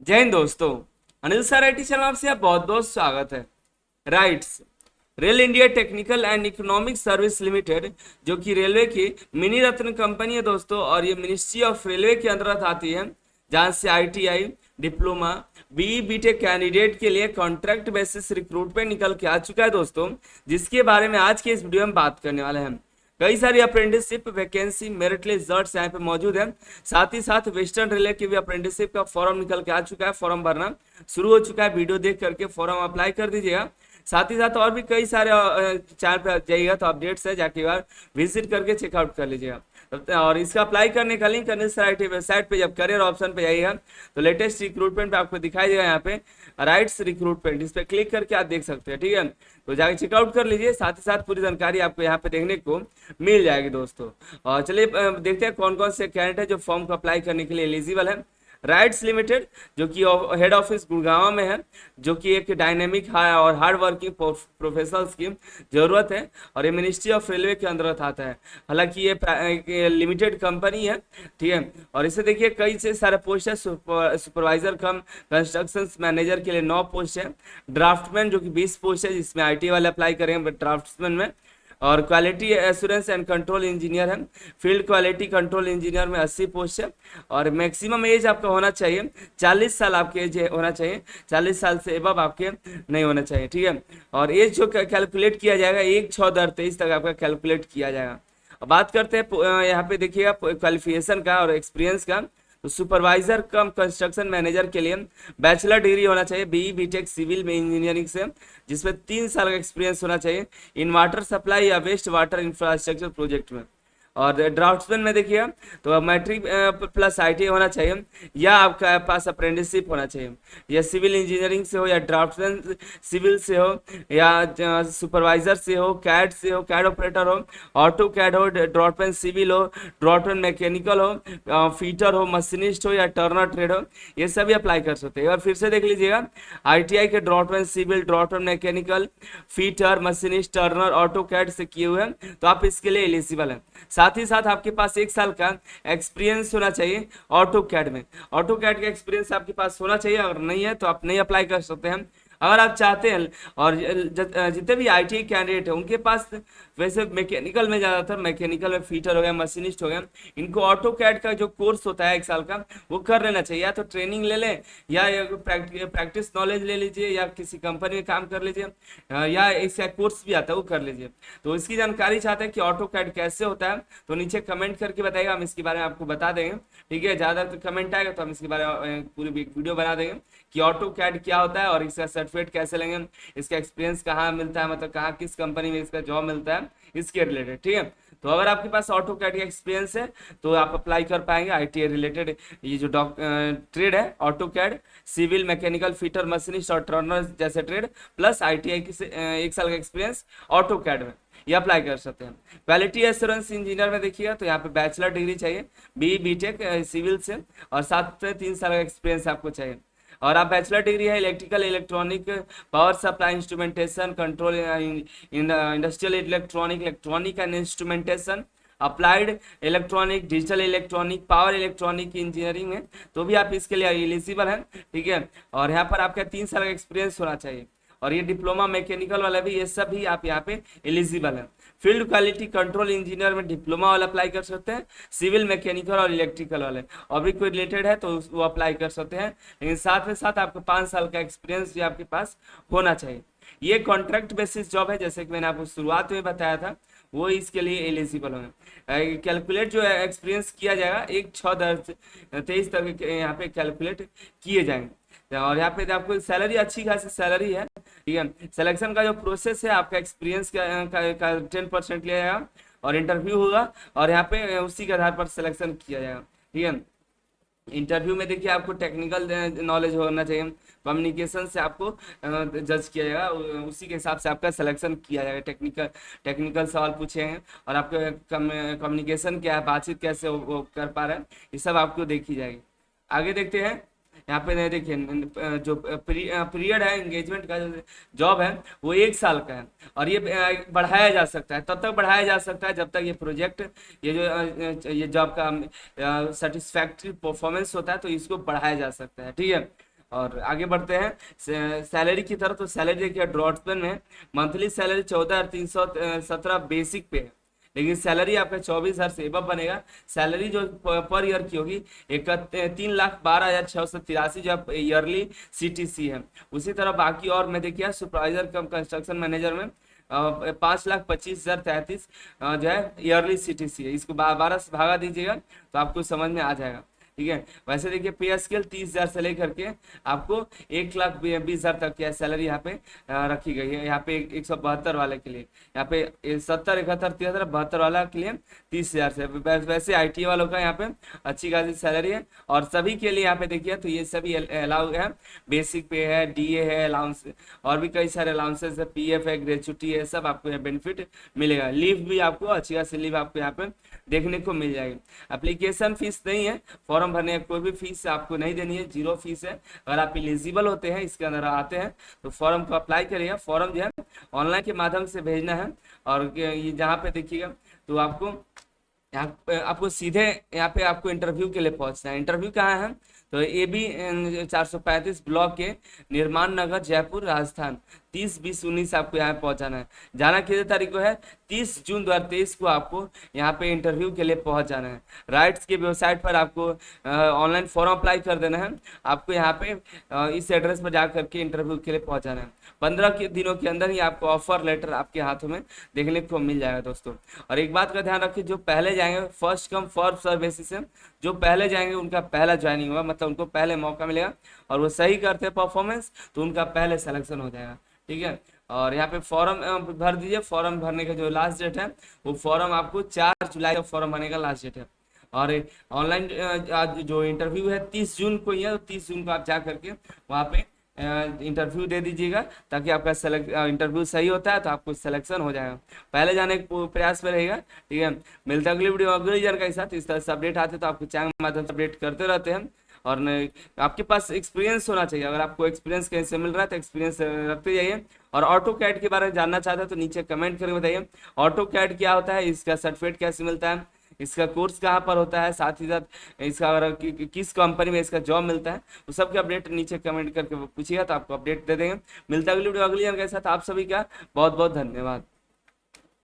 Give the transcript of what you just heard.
जय हिंद दोस्तों। Anil sir IT channel आपसे आप बहुत बहुत स्वागत है। Rights rail India technical and economic service limited, जो कि रेलवे की मिनी रत्न कंपनी है दोस्तों, और ये मिनिस्ट्री ऑफ रेलवे के अंतर्गत आती है, जहां से ITI, diploma, BE BTech candidate के लिए कॉन्ट्रैक्ट बेसिस रिक्रूटमेंट निकल के आ चुका है दोस्तों, जिसके बारे में आज के इस वीडियो में बात करने वाले हैं। कई सारी apprenticeship vacancy merit list results यहाँ पे मौजूद है। साथ ही साथ वेस्टर्न रेलवे की भी अप्रेंटिसशिप का फॉर्म निकल के आ चुका है, फॉर्म भरना शुरू हो चुका है। वीडियो देख करके फॉर्म अप्लाई कर दीजिएगा। साथ ही साथ और भी कई सारे चैनल पे जाइएगा तो अपडेट्स है, जाके बार विजिट करके चेकआउट कर लीजिएगा। और इसका अप्लाई करने का link Anil sir IT website पे जब करियर ऑप्शन पे जाइएगा तो लेटेस्ट रिक्रूटमेंट पे आपको दिखाई देगा, यहाँ पे राइट्स रिक्रूटमेंट, इस पे क्लिक करके आप देख सकते हैं। ठीक है, तो जाके चेकआउट कर लीजिए। साथ ही साथ पूरी जानकारी आपको यहाँ पे देखने को मिल जाएगी दोस्तों। और चलिए देखते हैं कौन कौन से कैंडिडेट है जो फॉर्म को अप्लाई करने के लिए एलिजिबल है। राइट्स लिमिटेड, जो कि हेड ऑफिस गुड़गांव में है, जो कि एक डायनेमिक और हार्ड वर्किंग प्रोफेशनल्स की जरूरत है, और ये मिनिस्ट्री ऑफ रेलवे के अंतर्गत आता है। हालांकि ये लिमिटेड कंपनी है, ठीक है। और इसे देखिए कई से सारे पोस्ट है। सुपरवाइजर कम कंस्ट्रक्शन मैनेजर के लिए 9 पोस्ट है। ड्राफ्टमैन जो कि 20 पोस्ट है, जिसमें आईटी वाले अप्लाई करेंगे ड्राफ्टमैन में। और quality assurance and control engineer है। फील्ड क्वालिटी कंट्रोल इंजीनियर में 80 पोस्ट है। और मैक्सिमम एज आपका होना चाहिए 40 साल, आपके एज होना चाहिए 40 साल से एबव आपके नहीं होना चाहिए, ठीक है। और एज जो कैलकुलेट किया जाएगा 1/6/2023 तक आपका कैलकुलेट किया जाएगा। अब बात करते हैं यहाँ पे देखिएगा क्वालिफिकेशन का और एक्सपीरियंस का। तो सुपरवाइजर कम कंस्ट्रक्शन मैनेजर के लिए बैचलर डिग्री होना चाहिए बीई बीटेक सिविल में इंजीनियरिंग से, जिसमें 3 साल का एक्सपीरियंस होना चाहिए इन वाटर सप्लाई या वेस्ट वाटर इंफ्रास्ट्रक्चर प्रोजेक्ट में। और ड्राफ्ट्समैन में देखिए तो मैट्रिक प्लस आईटी होना चाहिए, या आपका पास अप्रेंटिसशिप होना चाहिए, या सिविल इंजीनियरिंग से हो, या ड्राफ्ट्समैन सिविल से हो, या सुपरवाइजर से हो, कैड से हो, कैड ऑपरेटर हो, ऑटो कैड हो, ड्राफ्टमैन सिविल हो, ड्राफ्टमैन मैकेनिकल हो, फीटर हो, मशीनिस्ट हो, या टर्नर ट्रेड हो, ये सभी अप्लाई कर सकते हैं। और फिर से देख लीजिएगा आईटीआई के draftsman civil, draftsman mechanical, fitter, machinist, turner, auto CAD से किए हुए हैं तो आप इसके लिए एलिजिबल हैं। साथ ही साथ आपके पास 1 साल का एक्सपीरियंस होना चाहिए ऑटो कैड में। ऑटो कैड का एक्सपीरियंस आपके पास होना चाहिए, अगर नहीं है तो आप नहीं अप्लाई कर सकते हैं। अगर आप चाहते हैं, और जितने भी आईटी कैंडिडेट हैं उनके पास, वैसे मैकेनिकल में ज़्यादातर मैकेनिकल में फीटर हो गया, मशीनिस्ट हो गया, इनको ऑटो कैड का जो कोर्स होता है 1 साल का वो कर लेना चाहिए। या तो ट्रेनिंग ले लें, या प्रैक्टिस नॉलेज ले लीजिए, या किसी कंपनी में काम कर लीजिए, या इसका कोर्स भी आता है वो कर लीजिए। तो इसकी जानकारी चाहते हैं कि ऑटो कैड कैसे होता है तो नीचे कमेंट करके बताइएगा, हम इसके बारे में आपको बता देंगे। ठीक है, ज़्यादा कमेंट आएगा तो हम इसके बारे में पूरी वीडियो बना देंगे कि ऑटो कैड क्या होता है और इसका सर्टिफिकेट कैसे लेंगे, इसका एक्सपीरियंस कहाँ मिलता है, मतलब कहाँ किस कंपनी में इसका जॉब मिलता है, इसके रिलेटेड। ठीक है, तो अगर आपके पास ऑटो कैड का एक्सपीरियंस है तो आप अप्लाई कर पाएंगे आईटी रिलेटेड ये जो ट्रेड है, auto CAD, civil, mechanical, fitter, machinist और टर्नर जैसे ट्रेड, प्लस आईटीआई की 1 साल का एक्सपीरियंस ऑटो कैड में, ये अप्लाई कर सकते हैं। क्वालिटी एश्योरेंस इंजीनियर में देखिएगा तो यहाँ पे बैचलर डिग्री चाहिए बी बीटेक सिविल से, और साथ में 3 साल का एक्सपीरियंस आपको चाहिए। और आप बैचलर डिग्री है electrical, electronic, power supply, instrumentation, control, industrial electronic, electronic and instrumentation, applied electronic, digital electronic, power electronic engineering में, तो भी आप इसके लिए एलिजिबल हैं। ठीक है, और यहाँ पर आपका 3 साल का एक्सपीरियंस होना चाहिए। और ये डिप्लोमा मैकेनिकल वाला भी, ये सब भी आप यहाँ पे एलिजिबल हैं। फील्ड क्वालिटी कंट्रोल इंजीनियर में डिप्लोमा वाला अप्लाई कर सकते हैं, सिविल, मैकेनिकल और इलेक्ट्रिकल वाले, और भी कोई रिलेटेड है तो वो अप्लाई कर सकते हैं। लेकिन साथ में साथ आपको 5 साल का एक्सपीरियंस भी आपके पास होना चाहिए। ये कॉन्ट्रैक्ट बेसिस जॉब है, जैसे कि मैंने आपको शुरुआत में बताया था, वो इसके लिए एलिजिबल होंगे। कैलकुलेट जो एक्सपीरियंस किया जाएगा 1/6/23 तक यहाँ पे कैलकुलेट किए जाएंगे। और यहाँ पे आपको सैलरी, अच्छी खासी सैलरी है। ठीक है, सिलेक्शन का जो प्रोसेस है आपका एक्सपीरियंस का 10% लिया जाएगा, और इंटरव्यू होगा, और यहाँ पे उसी के आधार पर सिलेक्शन किया जाएगा। ठीक है, इंटरव्यू में देखिए आपको टेक्निकल नॉलेज होना चाहिए, कम्युनिकेशन से आपको जज किया जाएगा, उसी के हिसाब से आपका सिलेक्शन किया जाएगा। टेक्निकल सवाल पूछे हैं, और आपके कम्युनिकेशन क्या है, बातचीत कैसे वो कर पा रहे हैं, ये सब आपको देखी जाएगी। आगे देखते हैं। यहाँ पे देखिए जो पीरियड है एंगेजमेंट का, जो जॉब है वो 1 साल का है, और ये बढ़ाया जा सकता है, तब तक बढ़ाया जा सकता है जब तक ये प्रोजेक्ट, ये जो ये जॉब का सेटिस्फैक्ट्री परफॉर्मेंस होता है तो इसको बढ़ाया जा सकता है। ठीक है, और आगे बढ़ते हैं सैलरी की तरफ। तो सैलरी देखिए ड्रॉट्समैन में मंथली सैलरी 14,317 बेसिक पे है, लेकिन सैलरी आपका 24,000 से एबव बनेगा। सैलरी जो पर ईयर की होगी 3,12,683 जो ईयरली सीटीसी है। उसी तरह बाकी और में देखिए सुपरवाइजर कम कंस्ट्रक्शन मैनेजर में 5,25,033 जो है ईयरली सीटीसी है। इसको 12 से भागा दीजिएगा तो आपको समझ में आ जाएगा। ठीक है, वैसे देखिए पे स्केल 30,000 से लेकर के आपको 1,20,000 तक की सैलरी यहाँ पे रखी गई है। यहाँ पे 172 वाले के लिए, यहाँ पे 70, 71, 73, 72 वाला के लिए 30,000 से। वैसे आईटी वालों का यहाँ पे अच्छी खासी सैलरी है। और सभी के लिए यहाँ पे देखिए तो ये सभी अलाउ है, बेसिक पे है, डीए है, अलाउंस और भी कई सारे अलाउंसेस है, पीएफ है, ग्रेचुटी है, सब आपको यहाँ बेनिफिट मिलेगा। लीव भी आपको अच्छी खासी लीव आपको यहाँ पे देखने को मिल जाएगी। एप्लीकेशन फीस नहीं है, फॉर्म भरने का कोई भी फीस आपको नहीं देनी है, 0 फीस है। अगर आप एलिजिबल होते हैं, इसके अंदर आते हैं तो फॉर्म को अप्लाई करिएगा। फॉर्म जो है ऑनलाइन के माध्यम से भेजना है। और ये जहाँ पे देखिएगा तो आपको यहाँ पे आपको सीधे यहाँ पे आपको इंटरव्यू के लिए पहुंचना है। इंटरव्यू कहाँ है तो AB 435 ब्लॉक के निर्माण नगर, जयपुर, राजस्थान 30-20-19 आपको यहाँ पहुंचाना है। जाना कितने तारीख को है 30 जून 2023 को आपको यहाँ पे इंटरव्यू के लिए पहुंच जाना है। राइट्स की वेबसाइट पर आपको ऑनलाइन फॉर्म अप्लाई कर देना है। आपको यहाँ पे इस एड्रेस पर जा करके इंटरव्यू के लिए पहुंचाना है। 15 दिनों के अंदर ही आपको ऑफर लेटर आपके हाथों में देखने को मिल जाएगा दोस्तों। और एक बात का ध्यान रखिए, जो पहले जाएंगे first come first serve basis से, जो पहले जाएंगे उनका पहला ज्वाइनिंग होगा, मतलब उनको पहले मौका मिलेगा। और वो सही करते हैं परफॉर्मेंस तो उनका पहले सिलेक्शन हो जाएगा। ठीक है, और यहाँ पे फॉर्म भर दीजिए। फॉर्म भरने का जो लास्ट डेट है वो फॉर्म आपको 4 जुलाई का फॉर्म भरने का लास्ट डेट है। और ऑनलाइन जो इंटरव्यू है 30 जून को ही है, तो 30 जून को आप जा करके वहाँ पे इंटरव्यू दे दीजिएगा, ताकि आपका इंटरव्यू सही होता है तो आपको सिलेक्शन हो जाएगा। पहले जाने के प्रयास में रहेगा। ठीक है, मिलता अगली वीडियो अगली जानकारी के साथ। इस तरह से अपडेट आते तो आपको चैनल के माध्यम से अपडेट करते रहते हैं। और आपके पास एक्सपीरियंस होना चाहिए। अगर आपको एक्सपीरियंस कहीं से मिल रहा है तो एक्सपीरियंस रखते जाइए। और ऑटो कैड के बारे में जानना चाहते हैं तो नीचे कमेंट करके बताइए ऑटो कैड क्या होता है, इसका सर्टिफिकेट कैसे मिलता है, इसका कोर्स कहाँ पर होता है, साथ ही साथ इसका अगर किस कंपनी में इसका जॉब मिलता है, वो सब के अपडेट नीचे कमेंट करके पूछिएगा तो आपको अपडेट दे देंगे। मिलता है अगली वीडियो अगली जानकारी के साथ। आप सभी का बहुत बहुत धन्यवाद।